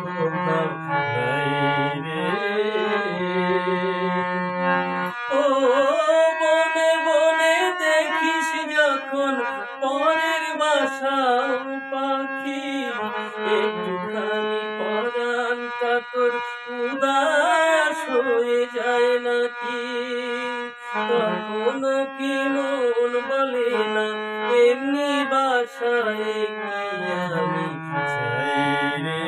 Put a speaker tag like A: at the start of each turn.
A: কোথাও নাই রে। ও বনে বনে দেখিস যখন পরের বাসা পাখি, একটুখানি পরাণটা তোর উদাস হয়ে যায় নাকি? তখনও কি মন বলে না এমনি বাসায় কি আমি চাই রে।